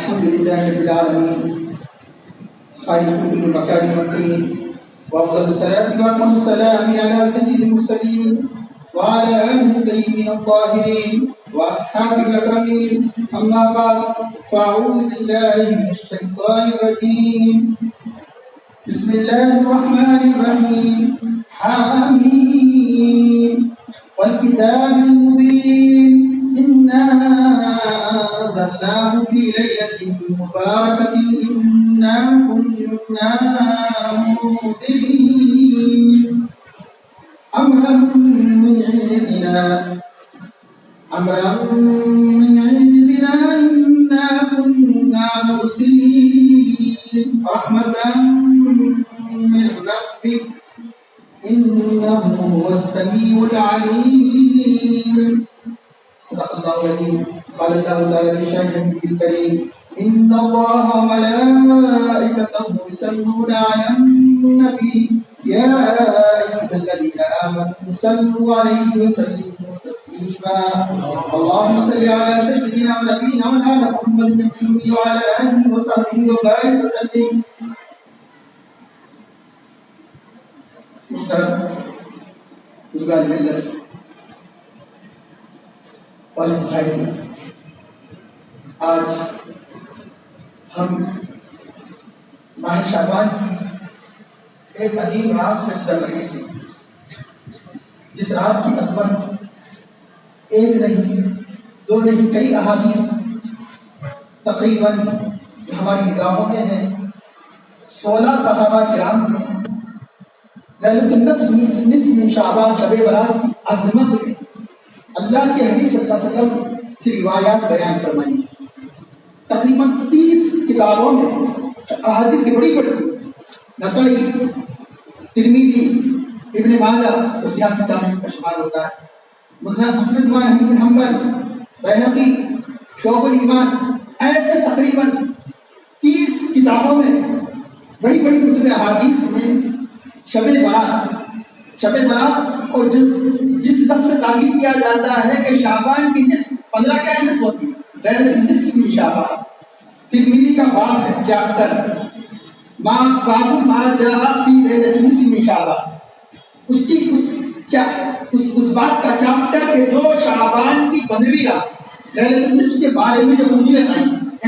الحمد لله رب العالمين خالق كل مكان مكين وأفضل الصلاة وأتم السلام على سيد المرسلين وعلى آله الطيبين الطاهرين وأصحابه الأكرمين. أما بعد فأعوذ بالله من الشيطان الرجيم. بسم الله الرحمن الرحيم. حميم والكتاب المبين إنا أنزلناه في ليلة مباركة إنا كنا منذرين أمرا من عندنا إنا كنا مرسلين رحمة من ربك إنه هو السميع العليم. صدق الله العظيم. قال الله تعالى في شأنه الكريم إن الله وملائكته يصلون على النبي يا أيها الذين آمنوا صلوا عليه وسلموا تسليما. اللهم صل على سيدنا ونبينا وعلى محمد النبي وعلى آله وصحبه وبارك وسلم. محترم بزرگان ملت اور اس بھائی، آج ہم ماہ شعبان کی ایک عظیم رات سے گزر رہے تھے، جس رات کی عظمت ایک نہیں دو نہیں کئی احادیث تقریباً ہماری نگاہوں میں ہیں. 16 صحابہ کرام نے لیلۃ النصف من شعبان شب برات کی عظمت میں اللہ کے حبیب صلی اللہ علیہ وسلم سے روایات بیان فرمائی. تقریباً 30 کتابوں میں احادیث کی بڑی بڑی، نسائی، ترمذی، ابن ماجہ تو سیاسی میں اس کا شمار ہوتا ہے، مسند احمد بن حنبل، بیہقی، شعب الایمان، ایسے تقریباً 30 کتابوں میں بڑی بڑی کتب احادیث میں شب برات اور جس لفظ سے تاکید کیا جاتا ہے کہ شعبان کی نصف 15 کیا نصف ہوتی ہے، لیلۃ النصف من شعبان. ترمذی کا باب ہے چیپٹر باب ما جاء فی لیلۃ النصف من شعبان. اس بات کا چیپٹر کہ جو شعبان کی 15ویں رات لیلۃ النصف کے بارے میں جو خصوصیت آئی،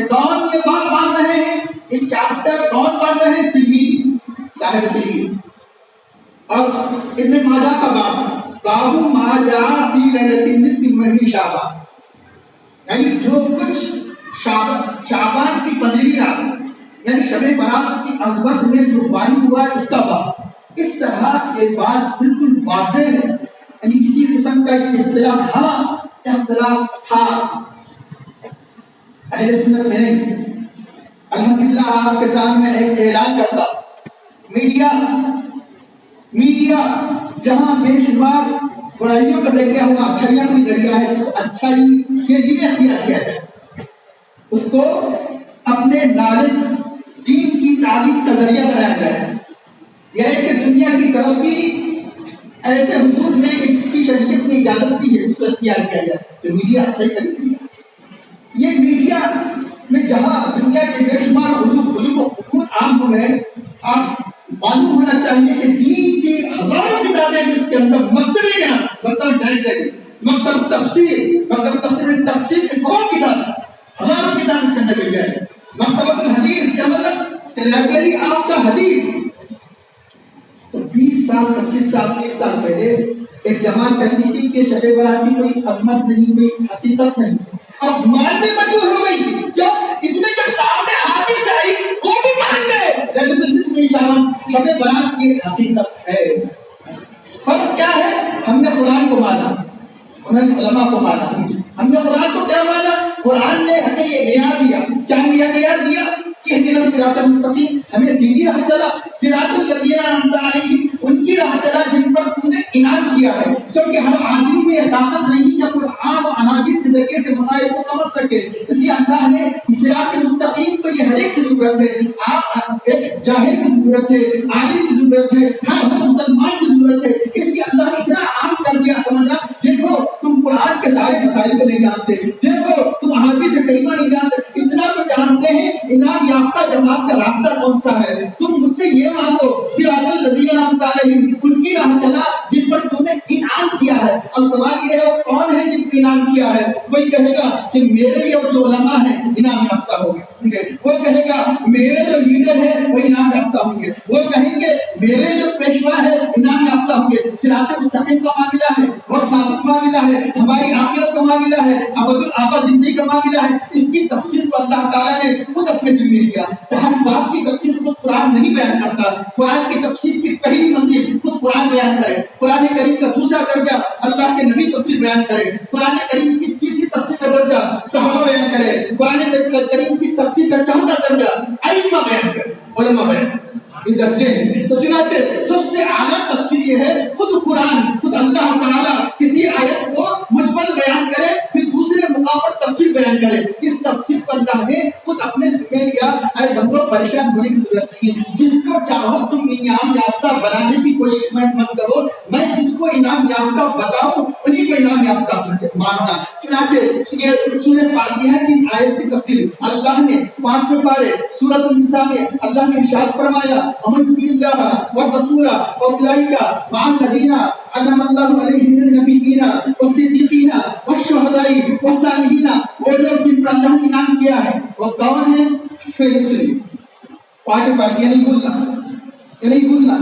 کون یہ بات باندھ رہے ہیں، یہ چیپٹر کون باندھ رہے ہیں؟ ترمذی، صاحب ترمذی. اور ابن ماجہ کا باب ما جاء فی لیلۃ النصف من شعبان، یعنی جو کچھ شعبان کی 15ویں رات یعنی شب برات کی عظمت میں جو واقع ہوا ہے اس کا باب. اس طرح یہ بات بالکل واضح ہے، یعنی کسی قسم کا اس اختلاف تھا اہل سنت میں نہیں. الحمدللہ آپ کے سامنے ایک اعلان کرتا، میڈیا جہاں بے شمار برائیوں کا ذریعہ ہوا، اچھائیاں کا ذریعہ ہے، اس کو اچھائی کے لیے اختیار کیا جائے، اس کو اپنے نالج دین کی تعلیم کا ذریعہ بنایا جائے. یعنی کہ دنیا کی ترقی ایسے حدود میں کہ جس کی شریعت نے اجازت دی ہے اس کو اختیار کیا جائے، تو میڈیا اچھائی کا نکلیا. یہ میڈیا میں جہاں دنیا کے بے شمار علوم و فنون عام ہو گئے، آپ معلوم ہونا چاہیے کہ دین کی ہزاروں کتابیں بھی اس کے اندر مکتبے کے نام، مکتب تفسیر کے 100 کتاب، ہزاروں کتاب اس کے اندر مل جائے گا. مکتبۃ الحدیث کا مطلب لائبریری آپ کا حدیث. تو 20 سال 25 سال 30 سال پہلے ایک جماعت کہتی تھی کہ شب برات کی کوئی عظمت نہیں، کوئی حقیقت نہیں. اب ماننے مجبور ہو گئی، کیوں؟ اتنے جب سامنے حدیث آئی وہ بھی مان گئے. شب برات کی حقیقت ہے. فرق کیا ہے؟ ہم نے قرآن کو مانا، انہوں نے علماء کو مانا. ہم نے قرآن کو کیا مانا؟ قرآن نے ہمیں یہ معیار دیا. کیا معیار دیا؟ اہدنا الصراط المستقیم، ہمیں سیدھی راہ چلا. صراط الذین انعمت علیہم، ان کی راہ چلا جن پر تو نے انعام کیا ہے. کیونکہ ہر آدمی میں یہ طاقت نہیں کہ قرآن اور احادیث کے ذریعے سے مسائل کو سمجھ سکے، اس لیے اللہ نے صراط المستقیم کو یہ ہر ایک کی ضرورت ہے. آپ ایک جاہل کی ضرورت ہے، عالم کی ضرورت ہے، ہر مسلمان کی ضرورت ہے. اس لیے اللہ نے اتنا عام کر دیا. سمجھنا، دیکھو تم قرآن کے سارے مسائل کو نہیں جانتے، دیکھو تم احادیث کریمہ نہیں جانتے، اتنا تو جانتے مانگتے ہیں انعام یافتہ جماعت کا راستہ کون سا ہے؟ تم مجھ سے یہ مانگو صراط الذین انعمت علیہم، ان کی راہ چلا جن پر تم نے انعام کیا ہے۔ اب سوال یہ ہے وہ کون ہے جن کو انعام کیا ہے؟ کوئی کہے گا کہ میرے یہ جو علماء ہیں انعام یافتہ ہوں گے، وہ کہے گا میرے جو لیڈر ہیں وہ انعام یافتہ ہوں گے، وہ کہیں گے میرے جو پیشوا ہے انعام یافتہ ہوں گے۔ صراط مستقیم کا معاملہ ہے، بہت نازک معاملہ ہے، ہماری آخرت کا معاملہ ہے، ابد الآباد زندگی کا معاملہ ہے۔ اس کی تفصیل کو اللہ تعالیٰ نے خود اپنے ذمہ لیا۔ ہر بات کی تفصیل خود قرآن نہیں بیان کرتا، قرآن کی تفصیل کی پہلی منزل خود قرآن بیان کرے، قرآن کریم کا دوسرا درجہ اللہ کے نبی تفصیل بیان کرے، قرآن کریم کی تیسری تفصیل کا درجہ صحابہ بیان کرے، قرآن کریم کی تفصیل کا چوتھا درجہ ائمہ بیان کرے، علماء بیان کرے۔ یہ درجے ہیں۔ تو چنانچہ سب سے اعلیٰ تفصیل یہ ہے خود قرآن، خود اللہ تعالیٰ کسی آیت کو مجمل بیان کرے پھر دوسرے مقام پر تفصیل بیان کرے۔ اس تفصیل کو اللہ نے خود اپنے ذمہ لیا۔ اے بندو پریشان ہونے کی ضرورت نہیں ہے، جس کو چاہو تم انعام یافتہ بنانے کی کوشش مت کرو، میں جس کو انعام یافتہ بتاؤں انہیں کو انعام یافتہ ماننا۔ چنانچہ یہ سورہ فاتحہ کی اس آیت کی تفصیل اللہ نے 5ویں پارے سورۃ النساء میں اللہ نے ارشاد فرمایا ومن یطع اللہ والرسول فاولئک مع الذین انعم اللہ علیہم من النبیین والصدیقین والشہداء والصالحین۔ وہ لوگ جن پر اللہ نے انعام کیا ہے وہ کون ہیں؟ پھر سنیے 5 پارے، یہ نہیں بھولنا، یہ نہیں بھولنا،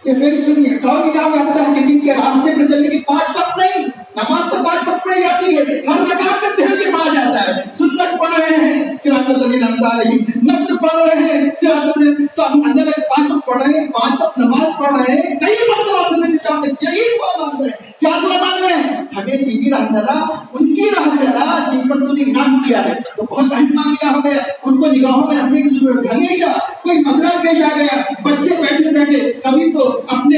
یہ پھر سنیے کون انعام یافتہ ہے کہ جن کے راستے پر چلنے کی 5 وقت نہیں، نماز تو 5 وقت پڑھی جاتی ہے، ہر رکعت میں تہجد پڑھا جاتا ہے، سنت پڑھ رہے ہیں صراط الذین انعمت علیہم، نفل پڑھ رہے ہیں صراط الذین، تو ہم اندر 5 وقت پڑھ رہے ہیں، 5 وقت نماز پڑھ رہے ہیں، کئی مرتبہ سنت چاہتے ہیں، یہی دعا مانگ رہے ہیں، کیا دعا مانگ رہے ہیں؟ ہمیں سیدھی راہ چلا، ان کی راہ چلا جن پر تو نے انعام کیا ہے۔ تو بہت اہم معاملہ ہو گیا، ان کو نگاہوں میں رکھنے کی ضرورت ہے۔ ہمیشہ کوئی مسئلہ پیش آ گیا، بچے بیٹھے بیٹھے کبھی تو اپنے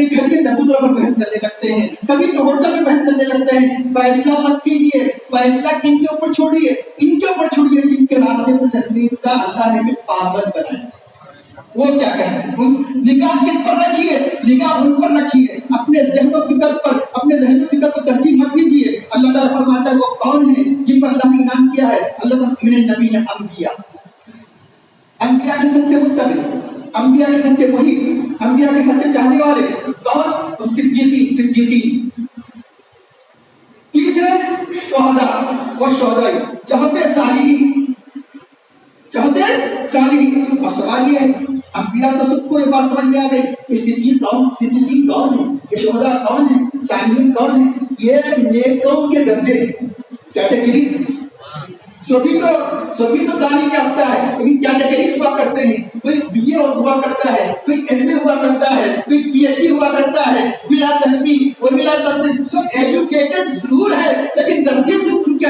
گھر کے چبوتروں پر بحث کرنے لگتے ہیں، کبھی تو ہوٹل میں بحث کرنے لگتے ہیں۔ فیصلہ مت کیجیے، فیصلہ کن کے اوپر چھوڑیے؟ ان کے اوپر چھوڑیے جن کے راستے پر چلنے کا اللہ نے بھی پابند بنایا۔ وہ کیا کہتے ہیں؟ نگاہ کن پر رکھیے؟ نگاہ ان پر رکھیے، اپنے ذہن و فکر پر، اپنے ذہن و فکر کو ترجیح مت دیجیے۔ اللہ تعالیٰ فرماتا ہے وہ کون ہیں جن پر اللہ نے انعام کیا ہے؟ اللہ تعالیٰ من النبیین انبیاء، انبیاء کے سچے متبع، انبیاء کے سچے محب، انبیاء کے سچے چاہنے والے، کون؟ صدیقین۔ تیسرے شہداء و شہداء، چوتھے صالحین، اور سوال یہ ہے انبیاء تو سب کو یہ بات سمجھ میں آ گئی کہ صدیقین کون ہیں، یہ شہداء کون ہیں، صالحین کون ہیں؟ یہ نیکوں کے درجے ہیں، کیٹیگریز ہیں۔ سبھی تو تعلیم یافتہ ہے لیکن کیٹیگریز ہوا کرتے ہیں، کوئی بی اے ہوا کرتا ہے، کوئی ایم اے ہوا کرتا ہے، کوئی پی ایچ ڈی ہوا کرتا ہے، بلا تہذیب اور بلا تہذیب، سب ایجوکیٹڈ ضرور ہے لیکن درجے سے ان کے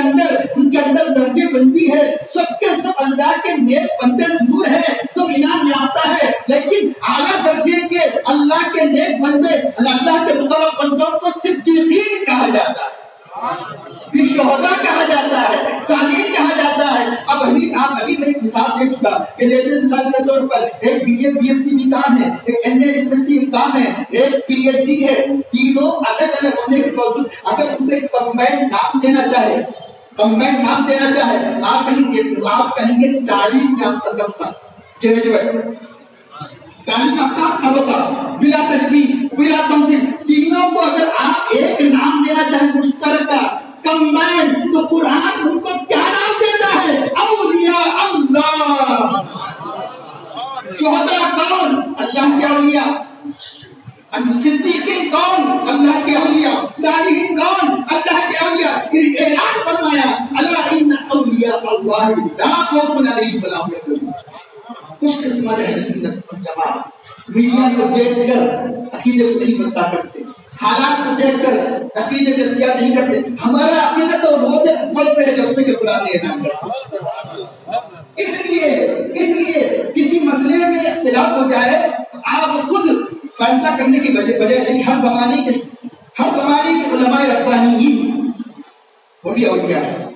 اندر درجے بندی ہے۔ سب کے سب اللہ کے نیک بندے ضرور ہیں، سب انعام یافتہ ہے لیکن اعلیٰ درجے کے اللہ کے نیک بندے، اللہ کے مقرب بندوں کو صدیقین کہا جاتا ہے، پھر شہداء کہا جاتا ہے، صالحین کہا جاتا ہے۔ اب آپ ابھی میں ایک مثال دے چکا کہ جیسے مثال کے طور پر ایک B A B S C امتحان ہے، ایک M A M S C امتحان ہے، ایک پی ایچ ڈی ہے، تینوں الگ الگ ہونے کے باوجود اگر تم ایک کمبائنڈ نام دینا چاہے آپ کہیں گے تعلیم یافتہ طبقہ، گریجویٹ، تعلیم یافتہ طبقہ، بلا تشبیہ بلا تمثیل، تینوں کو اگر آپ ایک نام دینا چاہیں مشترکہ کمبائنڈ، تو قرآن ان کو کیا نام دیتا ہے؟ اولیاء اللہ۔ شہداء کون؟ اللہ کے اولیاء۔ صدیقین کون؟ اللہ کے اولیاء۔ صالحین کون؟ اللہ کے اولیاء۔ اعلان فرمایا الا ان اولیاء اللہ لا خوف علیہم ولا هم يحزنون۔ خوش قسمت اہل سنت والجماعت میڈیا کو دیکھ کر عقیدے کو نہیں بتا کرتے، حالات کو دیکھ کر عقیدے کا اختیار نہیں کرتے۔ ہمارا عقیدہ تو روز اول سے ہے جب سے کہ قرآن نے اعلان کیا۔ اس لیے کسی مسئلے میں اختلاف ہو جائے تو آپ خود فیصلہ کرنے کی بجائے نہیں، ہر زمانے کے علماء ربانیین وہ بھی اولیاء ہیں،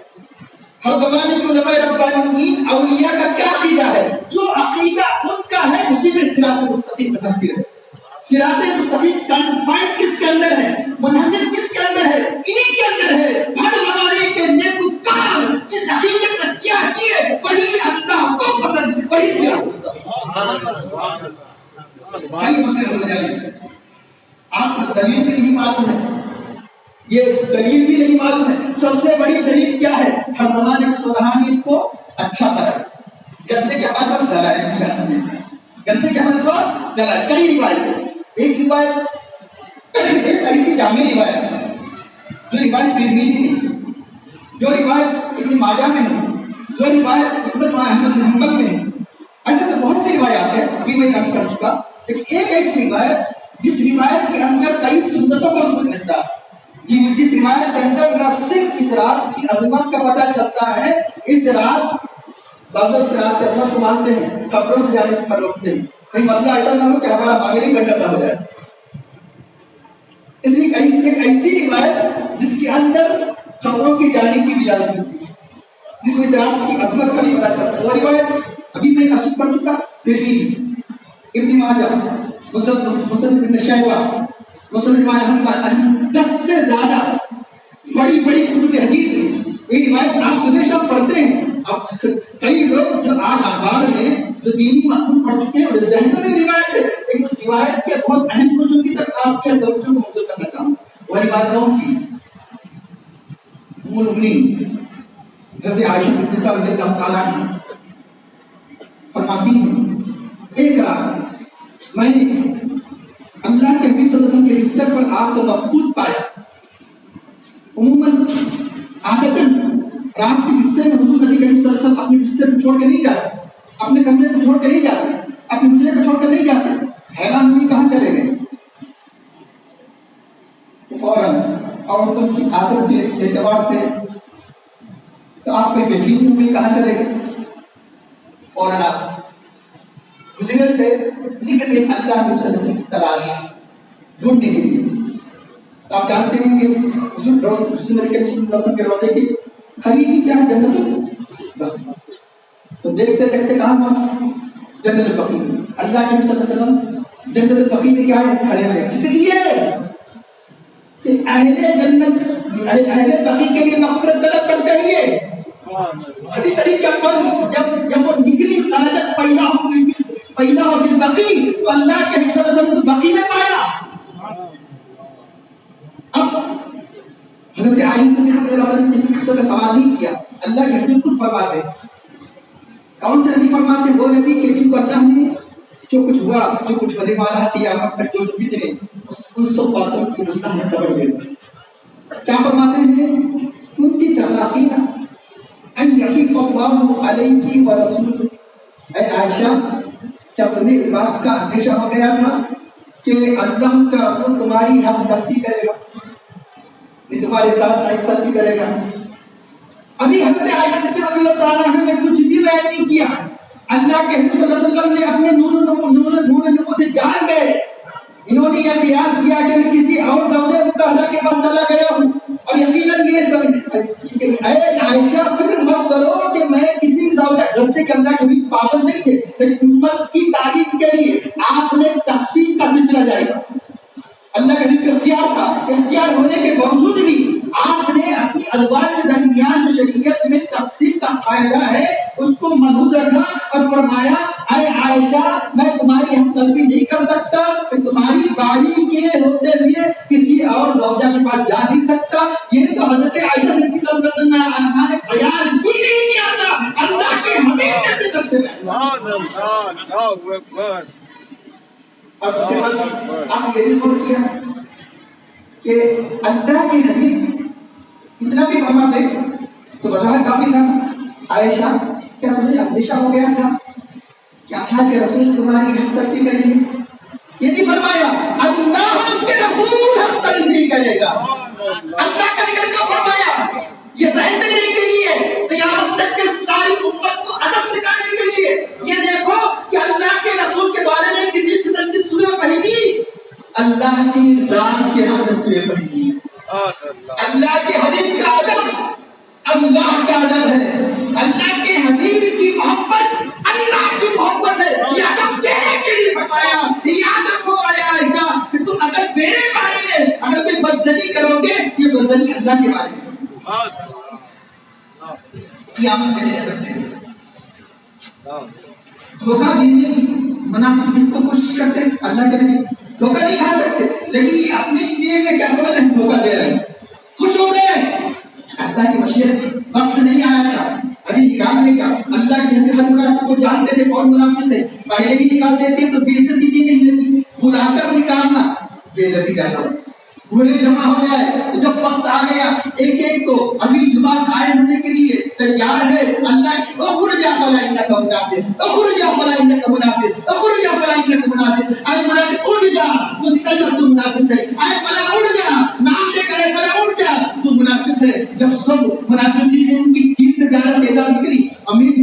ہر زمانے کے علماء ربانیین اولیاء کا کیا عقیدہ ہے؟ جو عقیدہ ان کا ہے اسی میں صراط مستقیم منحصر ہے۔ صراط مستقیم کنفائنڈ کس کے اندر ہے؟ منحصر کس کے اندر ہے؟ انہی کے اندر ہے۔ ہر زمانے کے نیکوکار جس عقیدے پر کیا کیے کئی مسئلے ہو جائیں گے. آپ کو دلیل بھی نہیں معلوم ہے, یہ دلیل بھی نہیں معلوم ہے. سب سے بڑی دلیل کیا ہے؟ ہر زمانے کے صلحانی کو اچھا کرا, گرچہ کہ ہمارے پاس دلائل نہیں ہے, گرچہ کہ ہمارے پاس دلائل کئی روایتیں. ایک روایت ایک ایسی جامع روایت ہے جو روایت ترمذی میں, جو روایت ابن ماجہ میں ہے, جو روایت مسند احمد بن حنبل میں ہے. ایسے تو بہت سی روایات ہیں, ابھی میں عرض کر چکا, لیکن ایک ایسی روایت جس روایت کے اندر کئی سنتوں کو ثبوت ملتا ہے, جس روایت کے اندر نہ صرف اس رات کی عظمت کا پتہ چلتا ہے, اس رات بعض لوگ اس رات کی عظمت کو مانتے ہیں, قبروں سے جانے پر روکتے ہیں, کہیں مسئلہ ایسا نہ ہو کہ ہمارا معاملہ ہی گنڈا ہو جائے. اس لیے ایک ایسی روایت جس کے اندر قبروں کی جانے کی اجازت ملتی ہے, جس میں اس رات کی عظمت کا بھی پتہ چلتا ہے. وہ روایت ابھی میں ارشاد پڑھ چکا, ترمذی, ابن ماجہ, مسند ابن شیبہ, مسند امام احمد, 10 سے زیادہ بڑی بڑی کتب حدیث میں یہ روایت آپ ہمیشہ پڑھتے ہیں. اب کئی لوگ جو آج اخبار میں جو دینی متن پڑھ چکے ہیں اور ذہن میں روایت ہے, لیکن اس روایت کے بہت اہم کچھ کی تک آپ کے توجہ کو مبذول کرنا چاہوں. وہ روایت کون سی؟ ام المؤمنین حضرت عائشہ صدیقہ رضی اللہ تعالیٰ عنہا فرماتی ہیں, ایک رات میں نے اللہ کے نبی صلی اللہ علیہ وسلم کے بستر پر آپ کو مفقود پایا. عموماً عادتاً رات کے حصے میں حضور نبی کریم صلی اللہ علیہ وسلم اپنے بستر کو چھوڑ کے نہیں جاتے, اپنے کمرے کو چھوڑ کے نہیں جاتے, اپنے حجرے کو چھوڑ کے نہیں جاتے. حیران ہوئی کہاں چلے گئے؟ تو فوراً عورتوں کی عادت کے اعتبار سے تو آپ کو یقین ہو گئی کہاں چلے گئے. فوراً آپ حجرے سے نکل گئے اللہ کے صلی اللہ علیہ وسلم کی تلاش ڈھونڈنے کے لیے. تو آپ جانتے ہیں کہ حضور نبی صلی اللہ علیہ وسلم کے روضے کی قریب ہی کیا ہے؟ جنت البقیع. تو دیکھتے دیکھتے کہاں پہنچے؟ جنت البقیع. اللہ کے صلی اللہ علیہ وسلم جنت البقیع میں کیا ہے؟ کھڑے ہوئے. کس لیے؟ کہ اہل جنت اہل بقیع کے لیے مغفرت طلب کرتے ہوئے حدیث شریف کا قول جب وہ نکلی خرجت فیضا بالبقیع, تو اللہ کے نبی صلی اللہ علیہ وسلم کو بقیع میں پایا. اب حضرت عائشہ صدیقہ رضی اللہ عنہا نے کسی قصے کا سوال نہیں کیا. اللہ کے حبیب خود فرماتے ہیں. کون سے نبی فرماتے ہیں؟ وہ نبی کہ جن کو اللہ نے جو کچھ ہوا, جو کچھ ہونے والا ہے قیامت تک, جو فتنے, ان سب باتوں کی اللہ نے خبر دے دی. کیا فرماتے ہیں؟ کنتی تخافین ان یحیف اللہ علیکی ورسولہ. اے عائشہ, کیا تمہیں اس بات کا اندیشہ ہو گیا تھا کہ اللہ اس کا رسول تمہاری حق تلفی کرے گا, یہ تمہارے ساتھ ایسا بھی کرے گا؟ ابھی حضرت عائشہ صدیقہ رضی اللہ تعالیٰ عنہ نے کچھ بھی بیان نہیں کیا. اللہ کے حضور صلی اللہ علیہ وسلم نے اپنے نور نبوت سے جان گئے. انہوں نے یہ بیان کیا کہ میں کسی اور زوجہ مطہرہ کے پاس چلا گیا ہوں, اور یقیناً یہ سمجھ اے عائشہ فکر مت کرو کہ میں کسی زوجہ, گرچہ کہ اللہ کے بھی پابند نہیں تھے, لیکن امت کی تعلیم کے لیے آپ نے تقسیم کا سلسلہ جاری کیا. اللہ کا بھی اختیار تھا, اختیار ہونے کے باوجود بھی آپ نے اپنی ازواج کے درمیان جو شریعت میں تقسیم کا قاعدہ ہے اس کو محفوظ رکھا اور فرمایا اے عائشہ میں تمہاری ہم تلفی نہیں کر سکتا کہ تمہاری باری کے ہوتے ہوئے کسی اور زوجہ کے پاس جا نہیں سکتا. یہ تو حضرت عائشہ صدیقہ رضی اللہ عنہا نے بیان بھی نہیں کیا تھا, اللہ کے حبیب نے اپنی طرف سے اب اس کے بعد آپ یہ بھی نوٹ کیا کہ اللہ کے حبیب اتنا بھی فرماتے تو بظاہر کافی تھا. عائشہ کیا تمہیں اندیشہ ہو گیا تھا کہ اللہ کے رسول تمہاری حق تلفی کریں گے؟ یہ نہیں فرمایا اللہ اس کے رسول حق تلفی کرے گا. اللہ کا ذکر کیوں فرمایا؟ یہ ظاہر کرنے کے لیے, قیامت تک کے ساری امت کو ادب سکھانے کے لیے. یہ دیکھو کہ اللہ کے رسول کے بارے میں کسی قسم کی سوء فہمی اللہ کی رات کے حق سے پہنی. اللہ کے حبیب کا ادب اللہ کا ادب ہے, اللہ کے حبیب کی محبت اللہ کی محبت ہے. یہ ادب دینے کے لیے فرمایا. یاد رکھو اے عائشہ کہ تم اگر میرے بارے میں اگر کوئی بدزنی کرو گے, یہ بدزنی اللہ کے بارے میں قیامت کے لیے رکھتے ہیں. دھوکہ دینے کی منافق کس کو کوشش کرتے ہیں؟ اللہ کے نبی دھوکہ نہیں کھا سکتے، لیکن یہ اپنے لیے میں کیا سمجھ رہے ہیں؟ دھوکہ دے رہے ہیں، خوش ہو رہے ہیں۔ اللہ کی مشیت تھی، وقت نہیں آیا تھا ابھی نکالنے کا۔ اللہ کے ہر منافق کو جانتے تھے کون منافق ہے، پہلے ہی نکال دیتے تو بے عزتی کی نہیں ہوتی، بلا کر نکالنا بے عزتی زیادہ ہوتی، پورے جمع ہو جائے۔ جب وقت آ گیا ایک ایک کو ابھی جمعہ قائم ہونے کے لیے تیار ہے، اللہ اخرج فلا انک منافق، اخرج فلا انک منافق، اخرج فلا انک منافق، اے منافق اٹھ جا تو نکل جا، تو منافق ہے، اے فلا اٹھ جا، نام لے کر اے فلا اٹھ جا تو منافق ہے۔ جب سب منافقین ان کی 30 سے زیادہ تعداد نکلی، امیر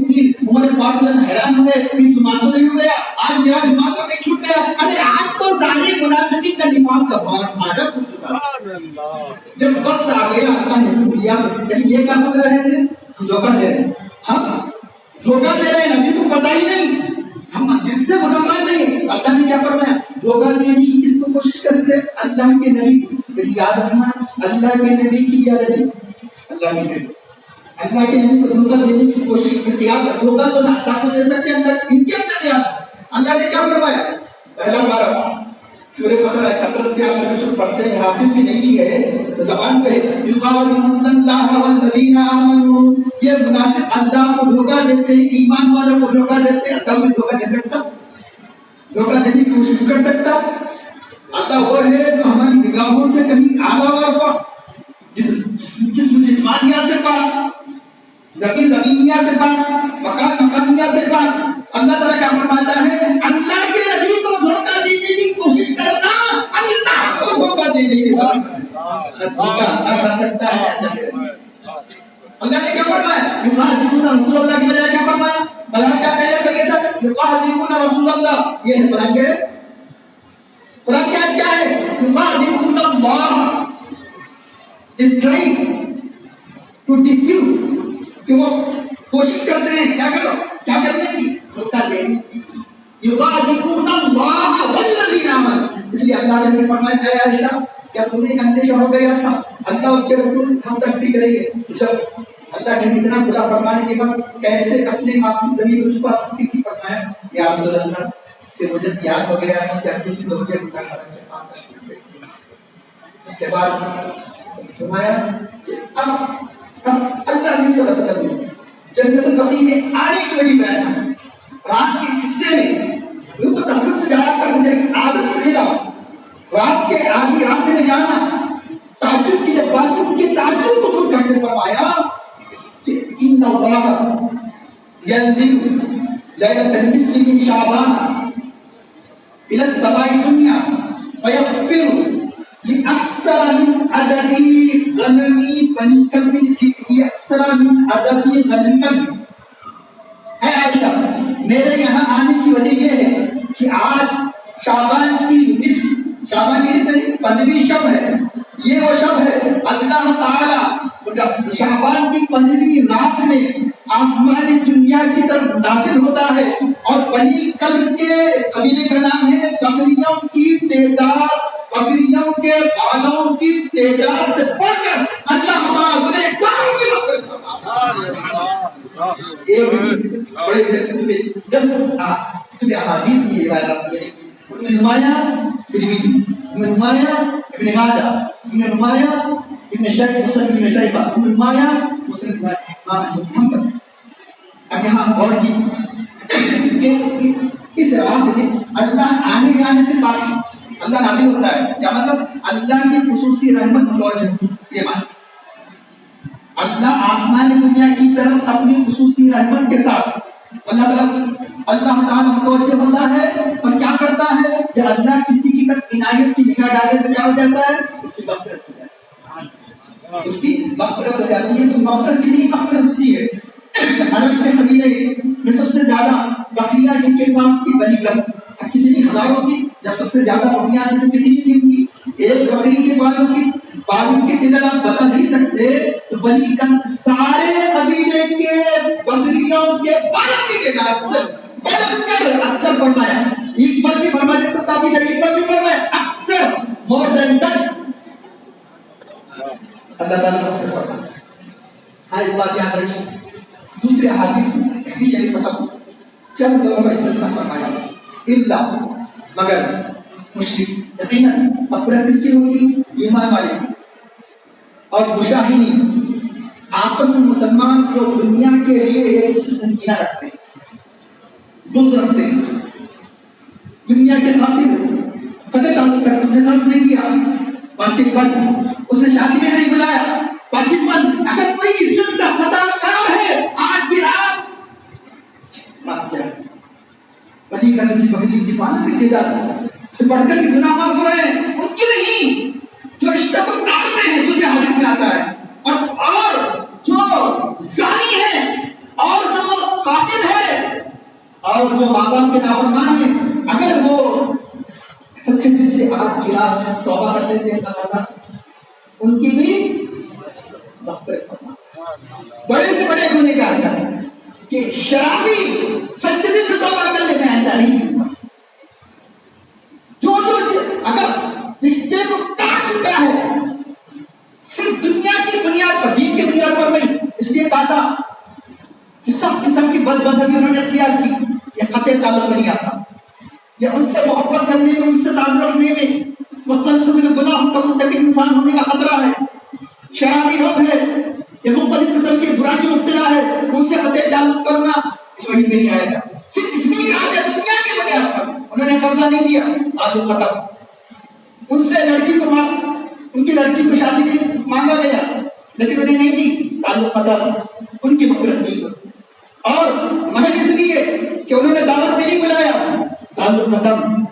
عمر فاروق حیران ہوئے کہ جمعہ تو نہیں ہو گیا، آج میرا جمعہ تو نہیں چھوٹ گیا، ارے آج تو ظاہر منافقین کا نفاق کا بھاڑا کھل چکا۔ جب وقت آ گیا اللہ نے حکم دیا، لیکن یہ کیا سمجھ رہے تھے؟ ہم دھوکہ دے رہے ہیں، ہم دھوکہ دے رہے ہیں، ابھی تو پتہ ہی نہیں، ہم دل سے مسلمان نہیں۔ اللہ نے کیا فرمایا؟ دھوکہ دینے کی کس کو کوشش کرتے؟ اللہ کے نبی کو۔ یاد رکھنا، اللہ کے نبی کی یاد رکھنا، اللہ کے نبی، اللہ کے نبی کو دھوکہ دینے کی کوشش کرتے۔ دھوکہ تو نہ اللہ کو دے سکتے، اللہ ان کے اندر دیا۔ اللہ نے کیا فرمایا؟ پہلا بارہ سورہ بقرہ کثرت سے آپ شروع پڑھتے ہیں، حافظ بھی نہیں ہے زبان پہ، یخادعون اللہ والذین آمنوا، یہ منافق اللہ کو دھوکہ دیتے ہیں، ایمان والوں کو دھوکہ دیتے ہیں۔ اللہ بھی دھوکہ دے سکتا، دھوکہ دینے کی کوشش کر سکتا؟ اللہ وہ ہے جو ہماری نگاہوں سے کہیں اعلیٰ ورفع، جسم جسمانیہ سے پاک، زمین زمینیہ سے پاک، مکان مکانیہ سے پاک۔ اللہ تعالیٰ کیا فرماتا ہے؟ اللہ کے نبی کو دھوکہ دینے کی کوشش کرنا اللہ کو دھوکہ دینے کے بعد دھوکہ اللہ کر سکتا ہے۔ اللہ نے کیا فرمایا؟ یخادعون رسول اللہ کی بجائے کیا فرمایا؟ قرآن کیا کہنا چاہیے تھا؟ یخادعون رسول اللہ، یہ ہے قرآن کے قرآن کیا ہے؟ یخادعون اللہ، they try to deceive، کہ وہ کوشش کرتے ہیں کیا کرو کیا کرنے کی؟ دھوکہ دینے کی۔ یخادعون اللہ والذین آمنوا، اس لیے اللہ نے فرمایا اے عائشہ کیا تمہیں اندیشہ ہو گیا تھا اللہ اس کے رسول ہم تشریح کریں گے؟ جب اللہ نے اتنا کھلا فرمانے کے بعد کیسے اپنے معصوم زمین کو چھپا سکتی تھی؟ فرمایا یا رسول اللہ کہ مجھے یاد ہو گیا تھا کہ اب کسی ضرورت مطالعہ کے پاس تشریف کریں۔ اس کے بعد فرمایا کہ اب اللہ نے صلی اللہ علیہ وسلم نے جنت البقیع میں آنے کی وجہ بیان رات کے حصے میں وہ تو کثرت سے جایا کرتے تھے کہ عادت کے خلاف رات کے آدھی رات میں جانا تعجب کی جب بات ان کے تعجب کو دور کرتے فرمایا کہ ان اللہ ينزل ليلة النصف من شعبان إلى السماء الدنيا فيغفر لأكثر من عدد غنم بني كلب، لأكثر من عدد غنم كلب۔ اے عائشہ میرے یہاں آنے کی وجہ یہ ہے کہ آج شعبان کی نصف، شعبان کی نصف 15ویں شب ہے، یہ وہ شب ہے اللہ تعالی شعبان کی 15ویں رات میں آسمانی دنیا کی طرف نازل ہوتا ہے، اور بنی کلب کے قبیلے کا نام ہے، بکریوں کی تعداد، بکریوں کے بالوں کی تعداد سے بڑھ کر اللہ تعالی گنہگاروں کی مغفرت کرتا ہے۔ ایک بڑے کتب 10 کتب احادیث کی روایت ہے، ان میں نمایاں ترمذی، ان میں نمایاں ابن ماجہ، ان میں نمایاں ابن مسلم ابن شیبہ، ان میں نمایاں مسلم امام محمد۔ اب یہاں غور کیجیے کہ اس رات میں اللہ آنے جانے سے باقی اللہ نازل ہوتا ہے، کیا مطلب؟ اللہ کی خصوصی رحمت متوجہ، یہ معنی اللہ آسمان دنیا کی طرف اپنی خصوصی رحمت کے ساتھ اللہ تعالیٰ متوجہ ہوتا ہے، اور کیا کرتا ہے؟ جب اللہ کسی کی طرف عنایت کی نگاہ ڈالے تو کیا ہو جاتا ہے؟ اس کی مغفرت ہو جاتی ہے، اس کی مغفرت ہو جاتی ہے۔ تو مغفرت کتنی مغفرت ہوتی ہے؟ عرب کے قبیلے میں سب سے زیادہ بکریاں جن کے پاس تھی بنی کلب، کتنی ہزاروں تھی، جب سب سے زیادہ بکریاں تھیں تو کتنی تھی ان کی؟ ایک بکری کے بالوں کی تعداد آپ بتا نہیں سکتے، تو بنی کلب سارے قبیلے کے بکریوں کے بالوں کی تعداد سے بدل کر اکثر فرمایا، ایکول بھی فرمایا تو کافی جگہ ایکول بھی فرمایا، اکثر مور دین 10 اللہ تعالیٰ کو فرماتا ہے۔ ہاں اس بات یاد رکھیں، دوسرے حدیث میں حدیث شریف مطلب چند لوگوں کا استثناء فرمایا، الا مگر مشرک، یقیناً مغفرت کس کی ہوگی؟ ایمان والے کی. اور مشاہدین آپس میں مسلمان جو دنیا کے لیے ایک دوسرے سے کینہ رکھتے ہیں، بغض رکھتے ہیں، دنیا کے خاطر فتح تعلق کر، اس نے قرض نہیں دیا، بات چیت بند، اس نے شادی میں نہیں بلایا، بات چیت بند. اگر کوئی ظلم کا فتح کار ہے آج کی رات بات جائے بلی کرم کی بغلی کی پالت کے دار سے بڑھ کر بھی گناہ معاف ہو رہے ہیں ان کی نہیں، جو رشتہ کو کاٹتے ہیں دوسرے حدیث میں آتا ہے، اور جو زانی ہے اور جو قاتل ہے اور جو ماں باپ کے نافرمان ہیں، اگر وہ سچے دل سے آج کی رات میں توبہ کر لیتے ہیں اللہ تعالیٰ ان کی بھی مغفرت فرماتا. بڑے سے بڑے گنہگار کا کہ شرابی سچے دل سے توبہ کر لیتے ہیں آئندہ نہیں ملتا. جو اگر رشتے کو کاٹ چکا ہے صرف دنیا کی بنیاد پر، دین کی بنیاد پر نہیں، اس لیے کہا کہ سب قسم کی بد مذہبی انہوں نے اختیار کی، یہ قطع تعلق میں نہیں آتا، یہ ان سے محبت کرنے میں، ان سے تعلق رکھنے میں مختلف قسم کے گناہوں کا مرتکب انسان ہونے کا خطرہ ہے. شرابی لوگ ہے، یہ مختلف قسم کی برائی میں مبتلا ہے، ان سے قطع تعلق کرنا اس وحی میں نہیں آئے گا. صرف اس لیے کہا گیا دنیا کی بنیاد پر، انہوں نے قرضہ نہیں دیا، تعلق ختم. ان سے لڑکی کو ان کی لڑکی کو شادی کے لیے مانگا گیا لیکن انہیں نہیں دی، تعلق ختم، ان کی مغفرت نہیں ہوتی. اور محض اس لیے کہ انہوں نے دعوت میں نہیں بلایا، تعلق ختم.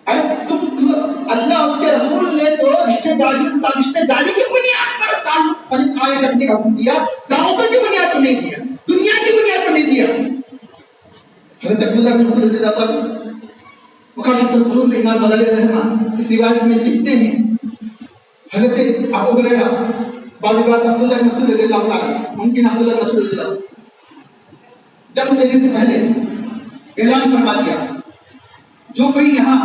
ارے تم اللہ اس کے رسول نے تو رشتے داری کی بنیاد پر تعلق قائم رکھنے کا حکم دیا، دعوتوں کی بنیاد پر نہیں دیا، دنیا کی بنیاد پر نہیں دیا. حضرت عبداللہ بن مسعود رضی اللہ عنہ مکاشف القلوب میں امام غزالی رحمہ اس روایت میں لکھتے ہیں، حضرت ابو ہریرہ بعض بات عبداللہ بن مسعود رضی اللہ تعالیٰ ممکن عبداللہ بن مسعود رضی اللہ درس دینے سے پہلے اعلان فرما دیا جو کوئی یہاں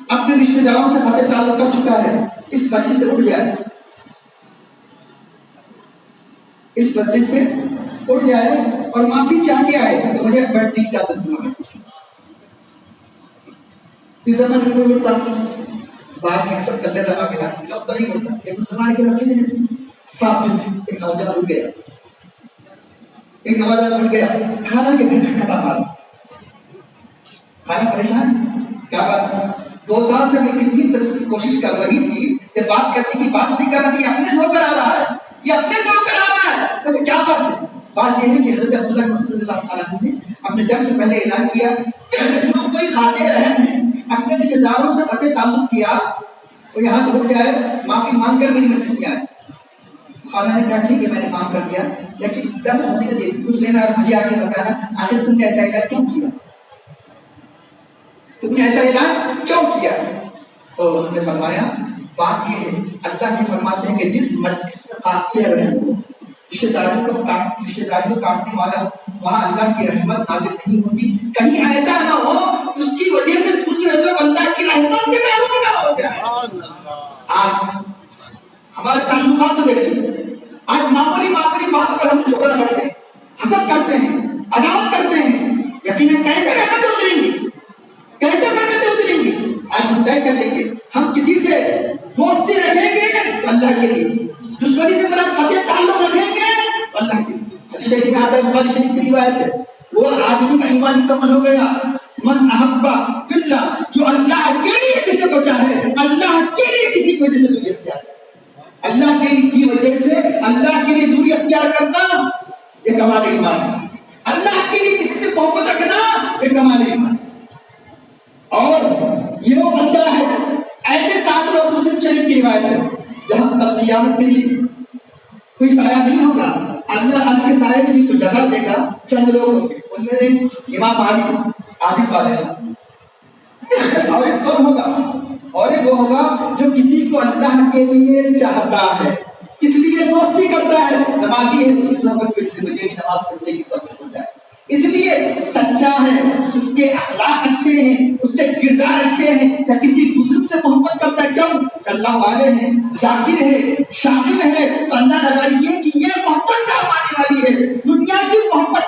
اپنے رشتہ داروں سے قطع تعلق کر چکا ہے اس مجلس سے اٹھ جائے، اس مجلس سے اٹھ جائے اور معافی چاہ کے آئے تو مجھے بیٹھنے کی اجازت دوں گا. اس زمانے میں کوئی اٹھتا بعد میں اکثر کر لیتا ہے ملا اب تو نہیں اٹھتا. ایک زمانے کے رکھے دن صاف دن تھے، ایک نوجوان اٹھ گیا، ایک نوجوان اٹھ گیا، کھانا کے دن کھٹا مارا، کھانا پریشان کیا بات ہے، 2 سال سے میں کتنی طرح کی کوشش کر رہی تھی کہ بات کرنے کی بات نہیں کر رہا، یہ اپنے سے ہو کر آ رہا ہے، یہ اپنے سے ہو کر آ رہا ہے. مجھے کیا بات ہے؟ بات یہ ہے کہ حضرت عبداللہ بن مسعود رضی اللہ تعالیٰ نے اپنے درس سے پہلے اعلان کیا جو کوئی قاطع رحم ہے اپنے رشتے داروں سے قطع تعلق کیا وہ یہاں سے اٹھ جائے، معافی مانگ کر میری مجلس میں آئے. خالہ نے کہا ٹھیک ہے میں نے معاف کر دیا لیکن درس ہونے کا ضرور پوچھ لینا اور مجھے آگے بتانا آخر تم نے ایسا اعلان کیوں کیا، تم نے ایسا اعلان کیوں کیا. تو انہوں نے فرمایا بات یہ ہے اللہ کی فرماتے ہیں کہ جس مجلس میں قاطع رحم ہو، رشتے داروں کو کاٹنے والا ہو، وہاں اللہ کی رحمت نازل نہیں ہوتی. کہیں ایسا نہ ہو اس کی وجہ سے دوسرے لوگ اللہ کی رحمت سے محروم نہ ہو جائے. آج ہمارے تعلقات کو دیکھیں، آج معمولی بات پر ہم جھگڑا کرتے ہیں، حسد کرتے ہیں، عداوت کرتے ہیں. یقیناً کیسے رحمتیں اتریں گی، کیسے برکتیں اتریں گی؟ آج ہم طے کر لیں گے ہم کسی سے دوستی رکھیں گے تو اللہ کے لیے، دشمنی سے میرا قطع تعلق رکھیں گے تو اللہ کے لیے. حدیث شریف میں آتا ہے، بخاری شریف کی روایت ہے، وہ آدمی کا ایمان مکمل ہو گیا من احبا فی اللہ، جو اللہ کے لیے کسی کو چاہے، اللہ کے لیے کسی کی وجہ سے دوری اختیار کرے. اللہ کے لیے کی وجہ سے اللہ کے لیے دوری اختیار کرنا یہ کمال ایمان ہے. اللہ کے لیے کسی سے محبت رکھنا یہ کمال ایمان ہے. اور یہ وہ بندہ ہے، ایسے 7 لوگ مسلم شریف کی روایت ہے جہاں کل قیامت کے دن کوئی سایہ نہیں ہوگا، اللہ آج کے سائے میں جن کو جگہ دے گا چند لوگ ہوں گے، ان میں امام عادل بادشاہ، اور ایک کون ہوگا، اور ایک وہ ہوگا جو کسی کو اللہ کے لیے چاہتا ہے، اس لیے دوستی کرتا ہے، نمازی ہے، اس کی صحبت میں سے مجھے بھی نماز پڑھنے کی توفیق ہو جائے، اس لیے سچا ہے، اس کے اخلاق اچھے ہیں، اس کے کردار اچھے ہیں، یا کسی بزرگ سے محبت کرتا ہے کیوں کہ اللہ والے ہیں، ذاکر ہے، شامل ہے، تو اندازہ لگائیے کہ یہ محبت کام آنے والی ہے، دنیا کی محبت